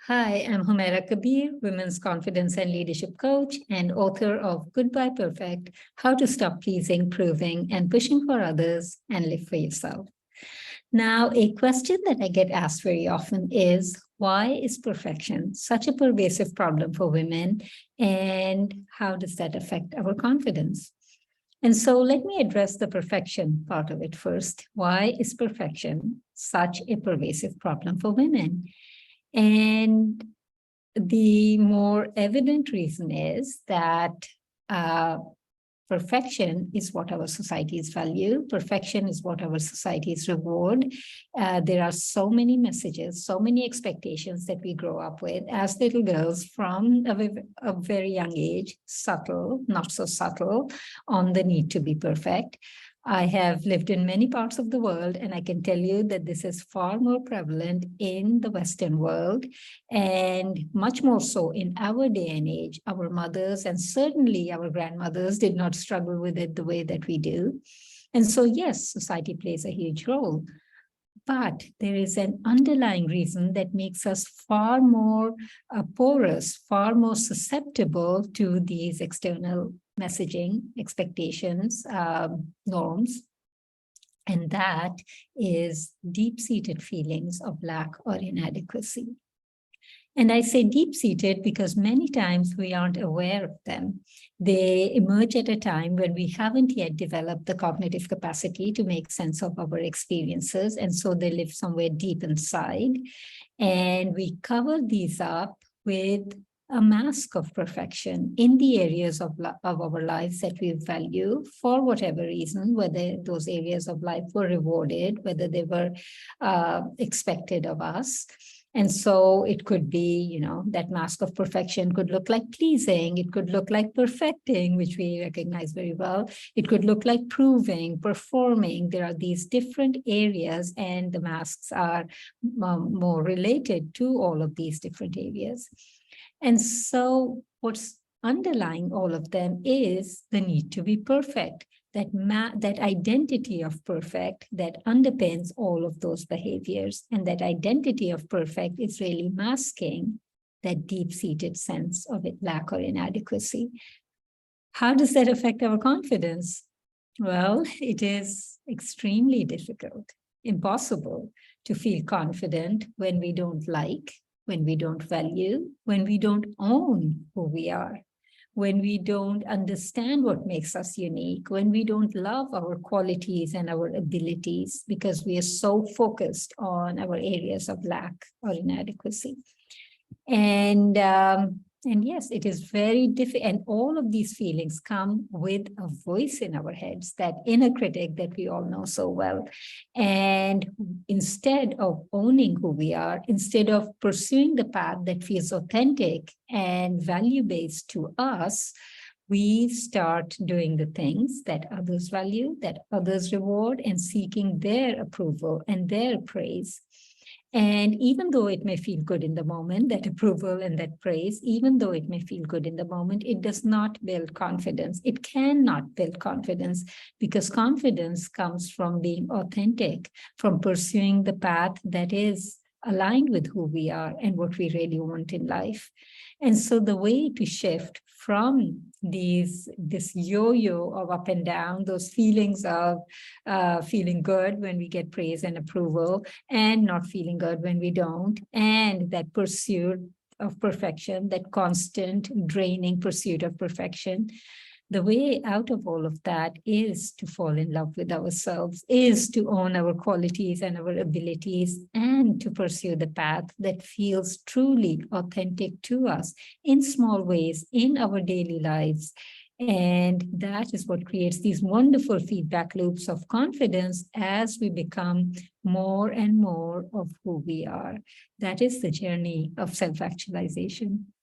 Hi, I'm Humaira Kabir, Women's Confidence and Leadership Coach and author of Goodbye Perfect, How to Stop Pleasing, Proving, and Pushing for Others and Live for Yourself. Now, a question that I get asked very often is, why is perfection such a pervasive problem for women, and how does that affect our confidence? And so let me address the perfection part of it first. Why is perfection such a pervasive problem for women? And the more evident reason is that perfection is what our societies value. Perfection is what our societies reward. There are so many messages, so many expectations that we grow up with as little girls from a very young age, subtle, not so subtle, on the need to be perfect. I have lived in many parts of the world, and I can tell you that this is far more prevalent in the Western world, and much more so in our day and age. Our mothers and certainly our grandmothers did not struggle with it the way that we do. And so, yes, society plays a huge role. But there is an underlying reason that makes us far more porous, far more susceptible to these external messaging, expectations, norms. And that is deep-seated feelings of lack or inadequacy. And I say deep-seated because many times we aren't aware of them. They emerge at a time when we haven't yet developed the cognitive capacity to make sense of our experiences. And so they live somewhere deep inside. And we cover these up with a mask of perfection in the areas of our lives that we value for whatever reason, whether those areas of life were rewarded, whether they were expected of us. And so it could be, that mask of perfection could look like pleasing. It could look like perfecting, which we recognize very well. It could look like proving, performing. There are these different areas, and the masks are more related to all of these different areas. And so what's underlying all of them is the need to be perfect. That identity of perfect that underpins all of those behaviors. And that identity of perfect is really masking that deep-seated sense of lack or inadequacy. How does that affect our confidence? Well, it is extremely difficult, impossible to feel confident when we don't like, when we don't value, when we don't own who we are, when we don't understand what makes us unique, when we don't love our qualities and our abilities because we are so focused on our areas of lack or inadequacy. And yes, it is very difficult. And all of these feelings come with a voice in our heads, that inner critic that we all know so well. And instead of owning who we are, instead of pursuing the path that feels authentic and value-based to us, we start doing the things that others value, that others reward, and seeking their approval and their praise. And even though it may feel good in the moment, that approval and that praise, even though it may feel good in the moment, it does not build confidence. It cannot build confidence, because confidence comes from being authentic, from pursuing the path that is aligned with who we are and what we really want in life. And so the way to shift from this yo-yo of up and down, those feelings of feeling good when we get praise and approval, and not feeling good when we don't, and that pursuit of perfection, that constant draining pursuit of perfection, the way out of all of that is to fall in love with ourselves, is to own our qualities and our abilities, and to pursue the path that feels truly authentic to us in small ways in our daily lives. And that is what creates these wonderful feedback loops of confidence as we become more and more of who we are. That is the journey of self-actualization.